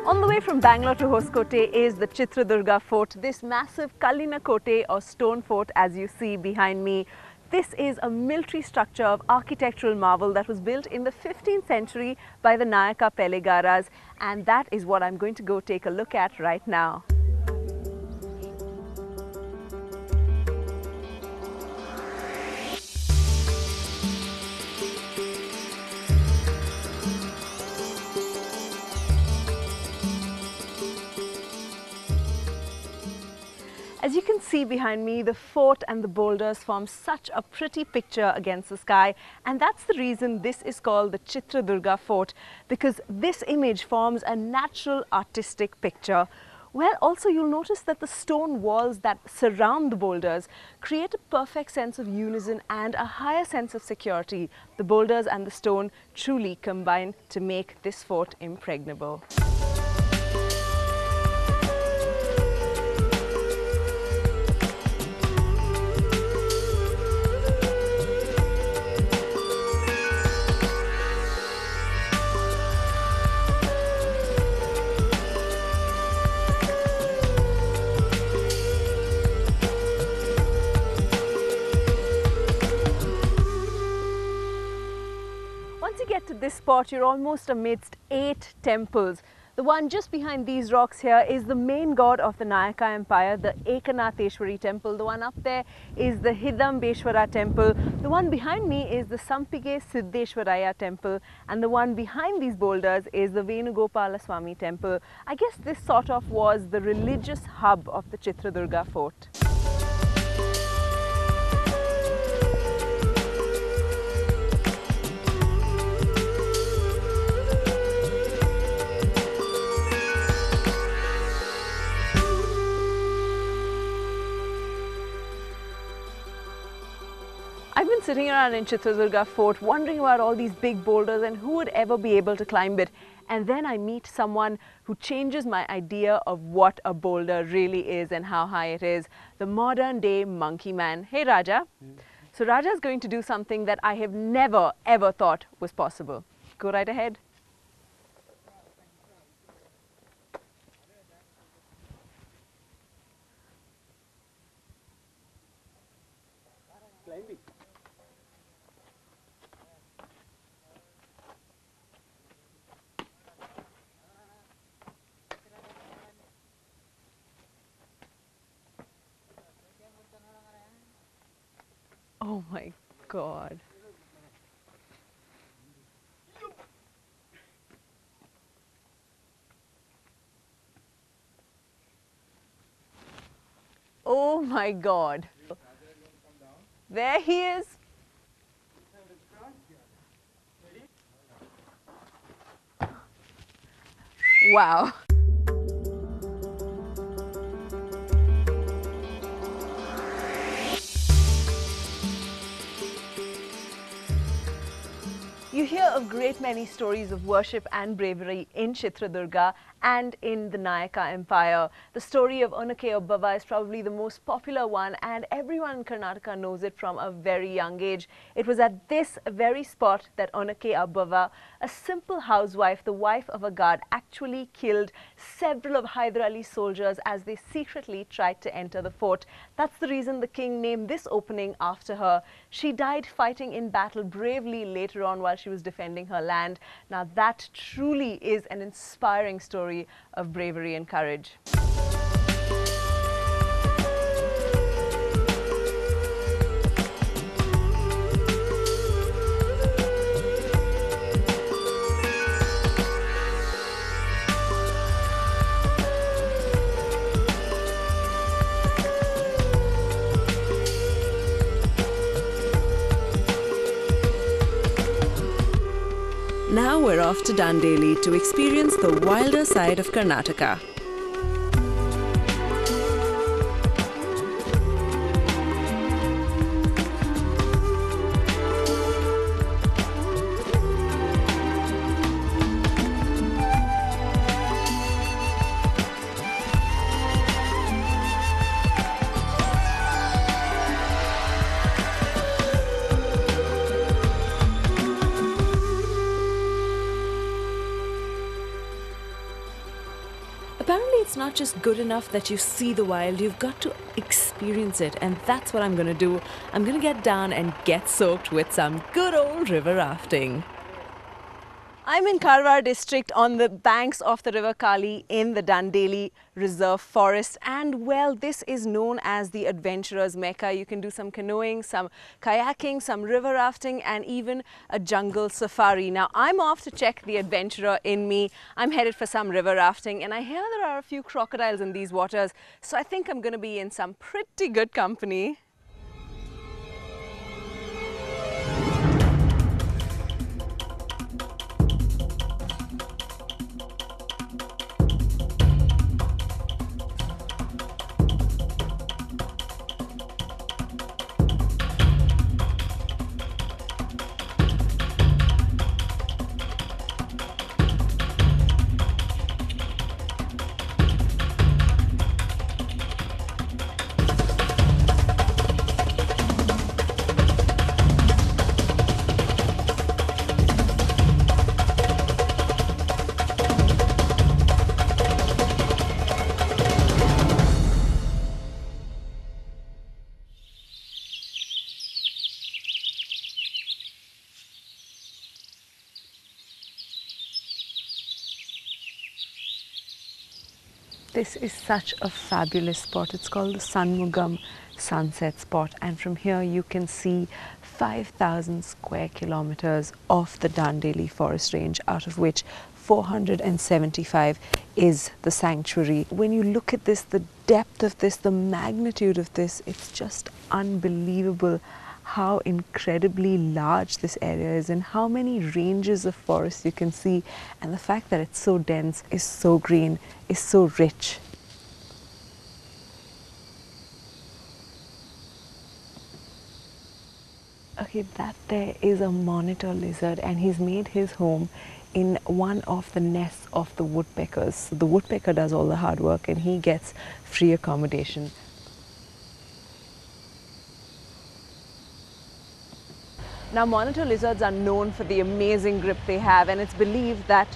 On the way from Bangalore to Hoskote is the Chitradugra fort, this massive Kallina Kote or stone fort as you see behind me. This is a military structure of architectural marvel that was built in the 15th century by the Nayaka Pelegaras, and that is what I'm going to go take a look at right now. As you can see behind me, the fort and the boulders form such a pretty picture against the sky, and that's the reason this is called the Chitradugra fort, because this image forms a natural artistic picture. Well, also you'll notice that the stone walls that surround the boulders create a perfect sense of unison and a higher sense of security. The boulders and the stone truly combine to make this fort impregnable. Once you get to this spot, you're almost amidst 8 temples. The one just behind these rocks here is the main god of the Nayaka Empire, the Ekanatheshwari temple. The one up there is the Hidambeshwara temple. The one behind me is the Sampige Siddheshwaraya temple. And the one behind these boulders is the Venugopala Swami temple. I guess this sort of was the religious hub of the Chitradugra fort. I've been sitting around in Chitradugra fort wondering about all these big boulders and who would ever be able to climb it. And then I meet someone who changes my idea of what a boulder really is and how high it is. The modern day monkey man. Hey Raja. So Raja is going to do something that I have never ever thought was possible. Go right ahead. Climbing. Oh my God. Oh my God. There he is. Wow. You hear a great many stories of worship and bravery in Chitraduga and in the Nayaka Empire. The story of Onake Obbava is probably the most popular one, and everyone in Karnataka knows it from a very young age. It was at this very spot that Onake Obbava, a simple housewife, the wife of a guard, actually killed several of Hyder Ali's soldiers as they secretly tried to enter the fort. That's the reason the king named this opening after her. She died fighting in battle bravely later on while she was defending her land. Now that truly is an inspiring story of bravery and courage. Now we're off to Dandeli to experience the wilder side of Karnataka. Apparently, it's not just good enough that you see the wild, you've got to experience it. And that's what I'm going to do. I'm going to get down and get soaked with some good old river rafting. I'm in Karwar district on the banks of the river Kali in the Dandeli Reserve Forest, and well, this is known as the adventurer's mecca. You can do some canoeing, some kayaking, some river rafting, and even a jungle safari. Now I'm off to check the adventurer in me. I'm headed for some river rafting, and I hear there are a few crocodiles in these waters, so I think I'm going to be in some pretty good company. This is such a fabulous spot. It's called the Sanmugam Sunset Spot, and from here you can see 5,000 square kilometers of the Dandeli forest range, out of which 475 is the sanctuary. When you look at this, the depth of this, the magnitude of this, it's just unbelievable how incredibly large this area is and how many ranges of forest you can see, and the fact that it's so dense, is so green, is so rich. Okay, that there is a monitor lizard, and he's made his home in one of the nests of the woodpeckers. So the woodpecker does all the hard work and he gets free accommodation. Now, monitor lizards are known for the amazing grip they have, and it's believed that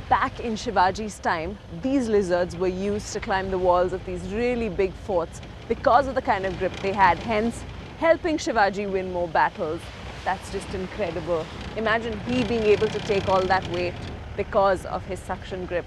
back in Shivaji's time, these lizards were used to climb the walls of these really big forts because of the kind of grip they had, hence helping Shivaji win more battles. That's just incredible. Imagine he being able to take all that weight because of his suction grip.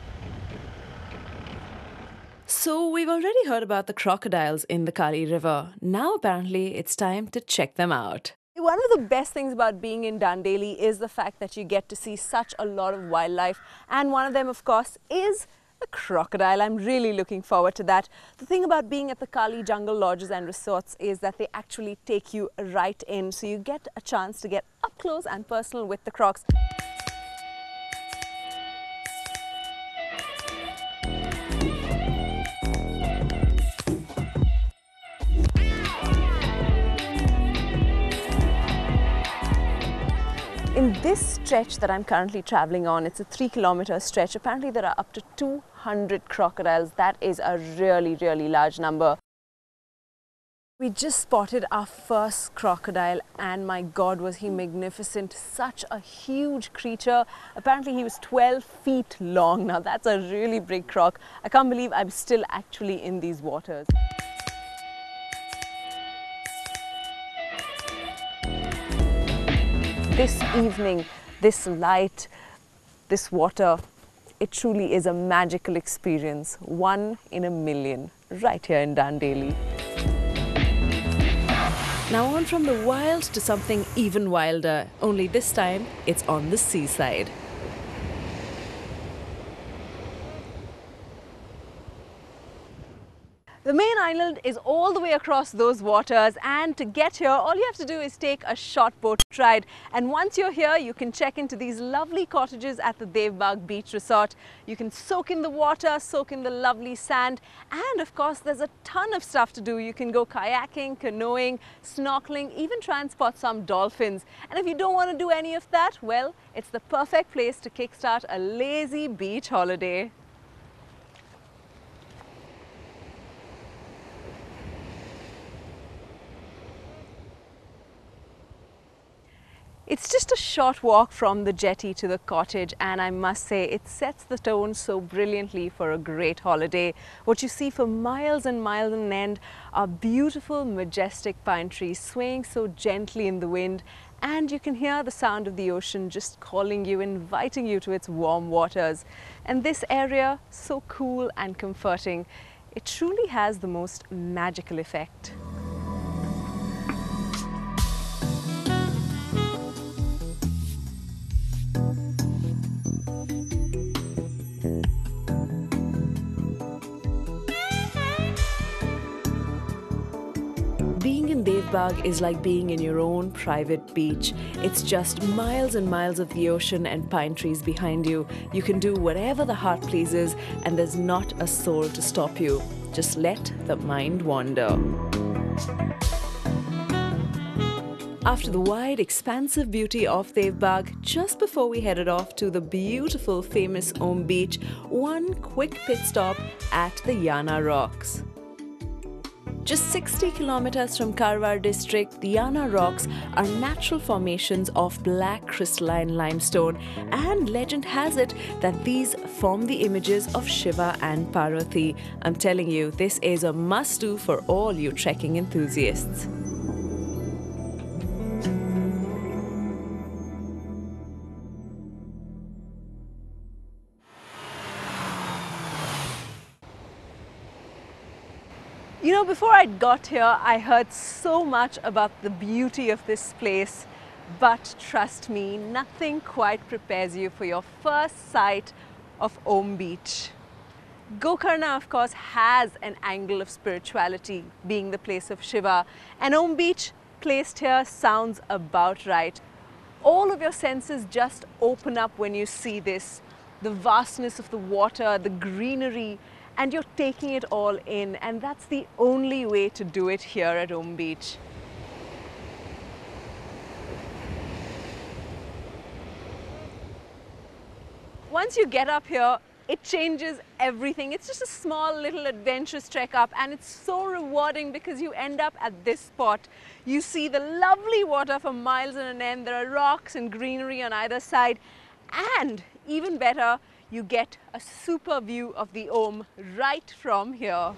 So we've already heard about the crocodiles in the Kali River. Now apparently it's time to check them out. One of the best things about being in Dandeli is the fact that you get to see such a lot of wildlife, and one of them, of course, is a crocodile. I'm really looking forward to that. The thing about being at the Kali jungle lodges and resorts is that they actually take you right in, so you get a chance to get up close and personal with the crocs. In this stretch that I'm currently traveling on, it's a 3-kilometer stretch. Apparently there are up to 200 crocodiles. That is a really, really large number. We just spotted our first crocodile, and my God, was he magnificent. Such a huge creature. Apparently he was 12 feet long. Now that's a really big croc. I can't believe I'm still actually in these waters. This evening, this light, this water, it truly is a magical experience. One in a million, right here in Dandeli. Now on from the wild to something even wilder, only this time it's on the seaside. The main island is all the way across those waters, and to get here all you have to do is take a short boat ride, and once you're here you can check into these lovely cottages at the Devbagh Beach Resort. You can soak in the water, soak in the lovely sand, and of course there's a ton of stuff to do. You can go kayaking, canoeing, snorkeling, even try and spot some dolphins. And if you don't want to do any of that, well, it's the perfect place to kickstart a lazy beach holiday. It's just a short walk from the jetty to the cottage, and I must say it sets the tone so brilliantly for a great holiday. What you see for miles and miles on end are beautiful, majestic pine trees swaying so gently in the wind, and you can hear the sound of the ocean just calling you, inviting you to its warm waters. And this area, so cool and comforting, it truly has the most magical effect. Being in Devbag is like being in your own private beach. It's just miles and miles of the ocean and pine trees behind you. You can do whatever the heart pleases, and there's not a soul to stop you. Just let the mind wander. After the wide, expansive beauty of Devbag, just before we headed off to the beautiful, famous Om Beach, one quick pit stop at the Yana Rocks. Just 60 kilometers from Karwar district, the Yana Rocks are natural formations of black crystalline limestone, and legend has it that these form the images of Shiva and Parvati. I'm telling you, this is a must-do for all you trekking enthusiasts. You know, before I got here, I heard so much about the beauty of this place, but trust me, nothing quite prepares you for your first sight of Om Beach. Gokarna, of course, has an angle of spirituality, being the place of Shiva, and Om Beach, placed here, sounds about right. All of your senses just open up when you see this. The vastness of the water, the greenery, and you're taking it all in, and that's the only way to do it here at Om Beach. Once you get up here, it changes everything. It's just a small little adventurous trek up, and it's so rewarding because you end up at this spot. You see the lovely water for miles on end. There are rocks and greenery on either side, and even better, you get a super view of the Om right from here.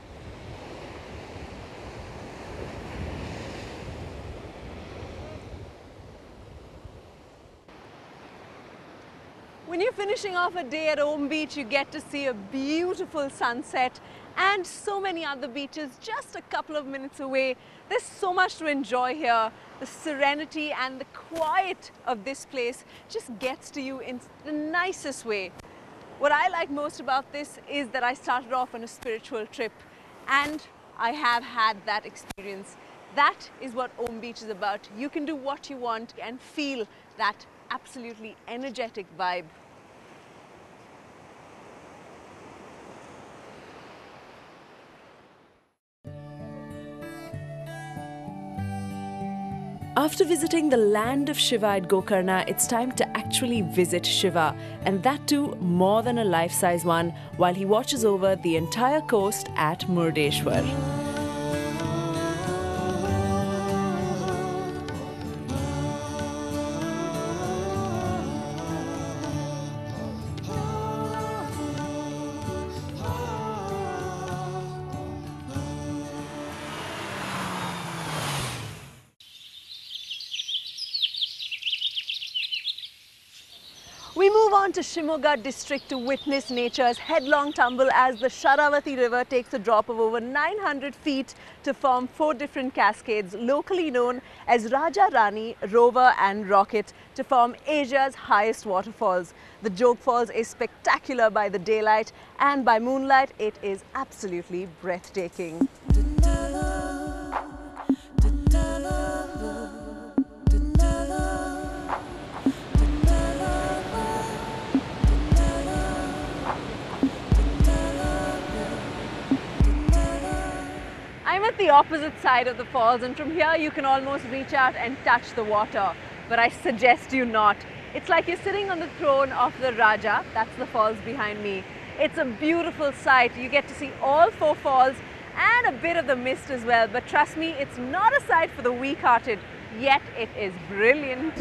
When you're finishing off a day at Om Beach, you get to see a beautiful sunset and so many other beaches just a couple of minutes away. There's so much to enjoy here. The serenity and the quiet of this place just gets to you in the nicest way. What I like most about this is that I started off on a spiritual trip, and I have had that experience. That is what Om Beach is about. You can do what you want and feel that absolutely energetic vibe. After visiting the land of Shiva at Gokarna, it's time to actually visit Shiva, and that too more than a life-size one, while he watches over the entire coast at Murdeshwar. We move on to Shimoga district to witness nature's headlong tumble as the Sharavati river takes a drop of over 900 feet to form 4 different cascades, locally known as Raja Rani, Rover and Rocket, to form Asia's highest waterfalls. The Jog Falls is spectacular by the daylight, and by moonlight it is absolutely breathtaking. I'm at the opposite side of the falls, and from here you can almost reach out and touch the water, but I suggest you not. It's like you're sitting on the throne of the Raja. That's the falls behind me. It's a beautiful sight. You get to see all 4 falls and a bit of the mist as well, but trust me, it's not a sight for the weak-hearted, yet it is brilliant.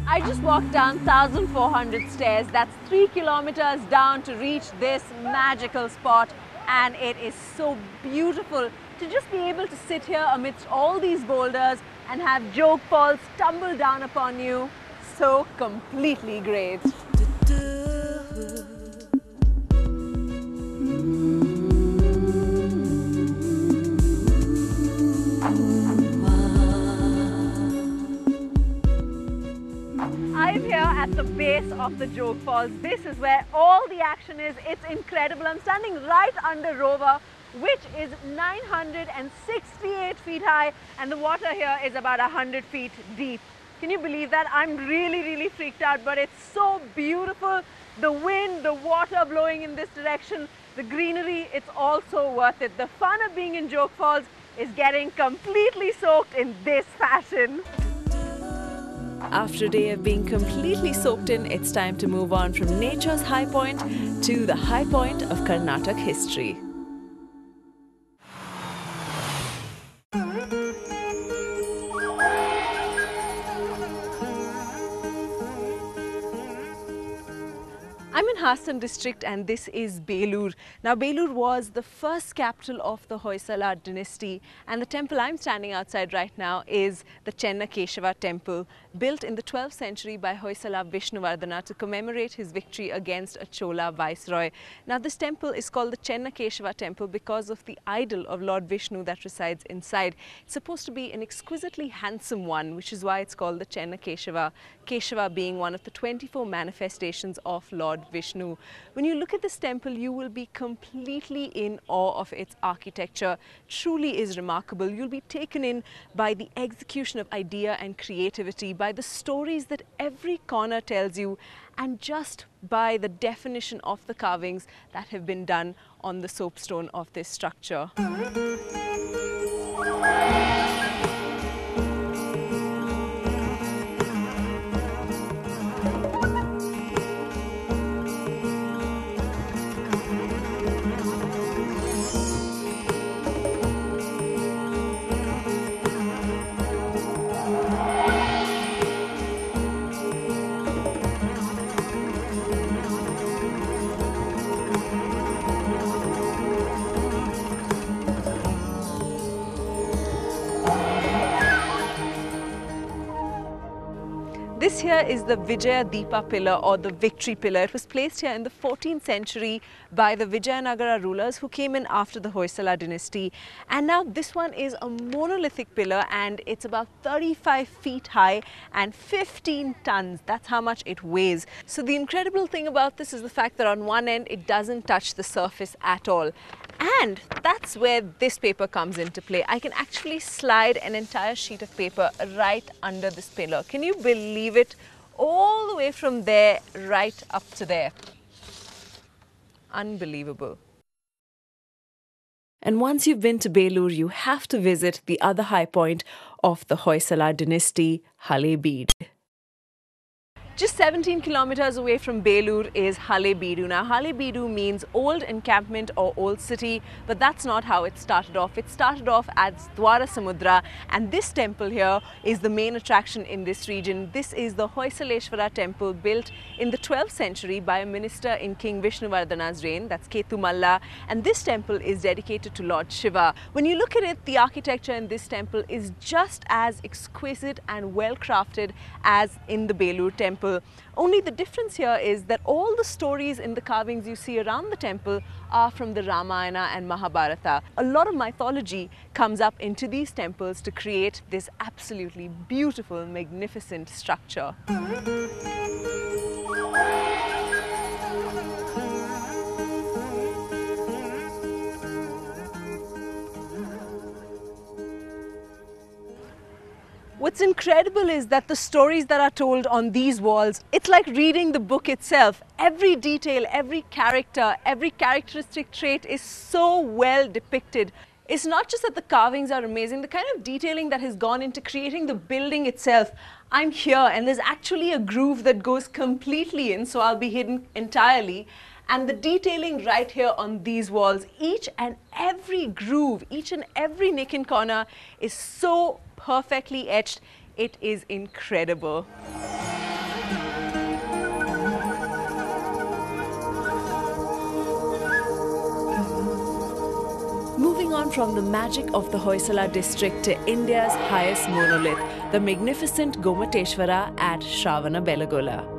I just walked down 1,400 stairs. That's 3 kilometers down to reach this magical spot, and it is so beautiful to just be able to sit here amidst all these boulders and have joke falls tumble down upon you. So completely great. I'm here at the base of the Joke Falls. This is where all the action is. It's incredible. I'm standing right under Rover, which is 968 feet high, and the water here is about 100 feet deep. Can you believe that? I'm really freaked out, but it's so beautiful. The wind, the water blowing in this direction, the greenery, it's all so worth it. The fun of being in Joke Falls is getting completely soaked in this fashion. After a day of being completely soaked in, it's time to move on from nature's high point to the high point of Karnataka history. I'm in Hassan district and this is Belur. Now Belur was the first capital of the Hoysala dynasty, and the temple I'm standing outside right now is the Chenna Keshava temple, built in the 12th century by Hoysala Vishnuvardhana to commemorate his victory against a Chola viceroy. Now this temple is called the Chenna Keshava temple because of the idol of Lord Vishnu that resides inside. It's supposed to be an exquisitely handsome one, which is why it's called the Chenna Keshava. Keshava being one of the 24 manifestations of Lord Vishnu. When you look at this temple, you will be completely in awe of its architecture. Truly is remarkable. You'll be taken in by the execution of idea and creativity, by the stories that every corner tells you, and just by the definition of the carvings that have been done on the soapstone of this structure. This here is the Vijaya Deepa pillar, or the victory pillar. It was placed here in the 14th century by the Vijayanagara rulers who came in after the Hoysala dynasty. And now this one is a monolithic pillar, and it's about 35 feet high and 15 tons. That's how much it weighs. So the incredible thing about this is the fact that on one end it doesn't touch the surface at all. And that's where this paper comes into play. I can actually slide an entire sheet of paper right under this pillar. Can you believe it? All the way from there right up to there. Unbelievable. And once you've been to Belur, you have to visit the other high point of the Hoysala dynasty, Halebeedu. Just 17 kilometers away from Belur is Halebeedu. Now Halebeedu means old encampment or old city, but that's not how it started off. It started off as Dwara Samudra, and this temple here is the main attraction in this region. This is the Hoysaleshwara temple, built in the 12th century by a minister in King Vishnuvardhana's reign, that's Ketu Malla, and this temple is dedicated to Lord Shiva. When you look at it, the architecture in this temple is just as exquisite and well crafted as in the Belur temple. Only the difference here is that all the stories in the carvings you see around the temple are from the Ramayana and Mahabharata. A lot of mythology comes up into these temples to create this absolutely beautiful, magnificent structure. What's incredible is that the stories that are told on these walls, it's like reading the book itself. Every detail, every character, every characteristic trait is so well depicted. It's not just that the carvings are amazing, the kind of detailing that has gone into creating the building itself. I'm here and there's actually a groove that goes completely in, so I'll be hidden entirely. And the detailing right here on these walls, each and every groove, each and every nick and corner is so perfectly etched. It is incredible. Moving on from the magic of the Hoysala district to India's highest monolith, the magnificent Gomateshwara at Shravanabelagola.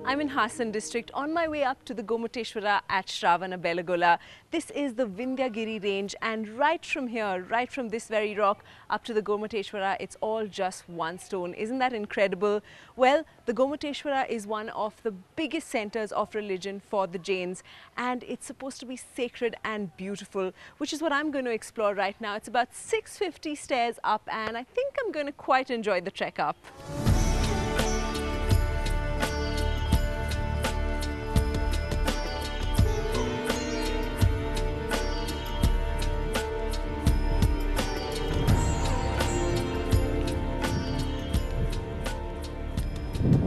I'm in Hassan district on my way up to the Gomateshwara at Shravanabelagola. This is the Vindhyagiri range, and right from here, right from this very rock up to the Gomateshwara, it's all just one stone. Isn't that incredible? Well, the Gomateshwara is one of the biggest centers of religion for the Jains, and it's supposed to be sacred and beautiful, which is what I'm going to explore right now. It's about 650 stairs up, and I think I'm going to quite enjoy the trek up.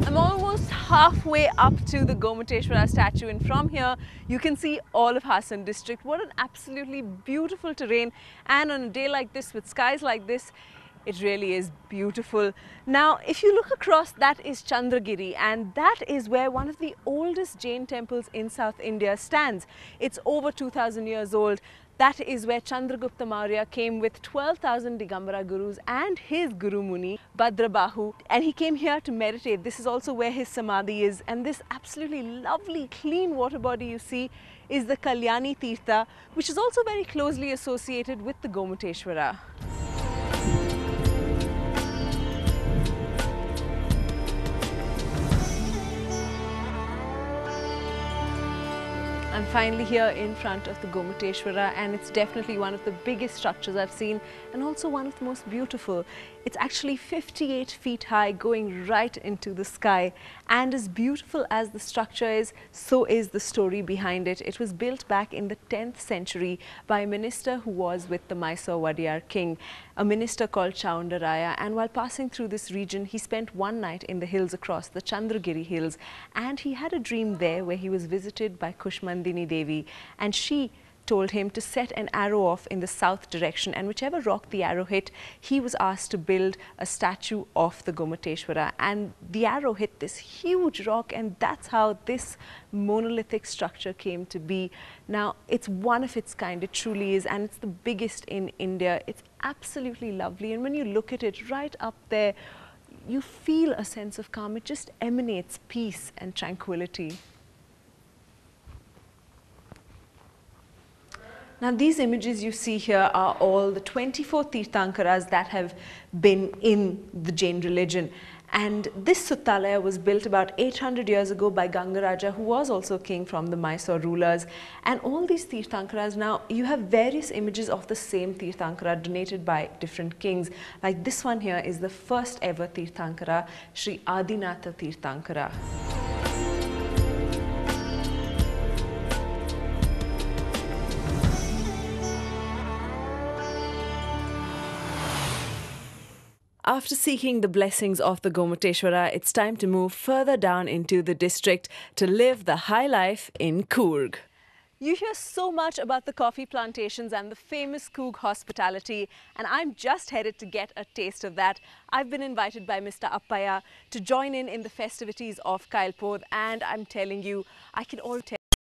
I'm almost halfway up to the Gomateshwara statue, and from here you can see all of Hassan district. What an absolutely beautiful terrain, and on a day like this with skies like this, it really is beautiful. Now if you look across, that is Chandragiri, and that is where one of the oldest Jain temples in South India stands. It's over 2000 years old. That is where Chandragupta Maurya came with 12,000 Digambara gurus and his Guru Muni, Bhadrabahu, and he came here to meditate. This is also where his Samadhi is, and this absolutely lovely clean water body you see is the Kalyani Tirtha, which is also very closely associated with the Gomateshwara. I'm finally here in front of the Gomateshwara, and it's definitely one of the biggest structures I've seen, and also one of the most beautiful. It's actually 58 feet high, going right into the sky, and as beautiful as the structure is, so is the story behind it. It was built back in the 10th century by a minister who was with the Mysore Wadiyar king, a minister called Chaundaraya, and while passing through this region, he spent one night in the hills across the Chandragiri hills, and he had a dream there where he was visited by Kushmandini Devi, and she told him to set an arrow off in the south direction, and whichever rock the arrow hit, he was asked to build a statue of the Gomateshwara, and the arrow hit this huge rock, and that's how this monolithic structure came to be. Now it's one of its kind, it truly is, and it's the biggest in India. It's absolutely lovely, and when you look at it right up there, you feel a sense of calm. It just emanates peace and tranquility. Now these images you see here are all the 24 Tirthankaras that have been in the Jain religion. And this Suttalaya was built about 800 years ago by Gangaraja, who was also king from the Mysore rulers. And all these Tirthankaras, now you have various images of the same Tirthankara donated by different kings. Like this one here is the first ever Tirthankara, Sri Adinatha Tirthankara. After seeking the blessings of the Gomateshwara, it's time to move further down into the district to live the high life in Coorg. You hear so much about the coffee plantations and the famous Coorg hospitality, and I'm just headed to get a taste of that. I've been invited by Mr. Appaya to join in the festivities of Kailpod, and I'm telling you, I can all tell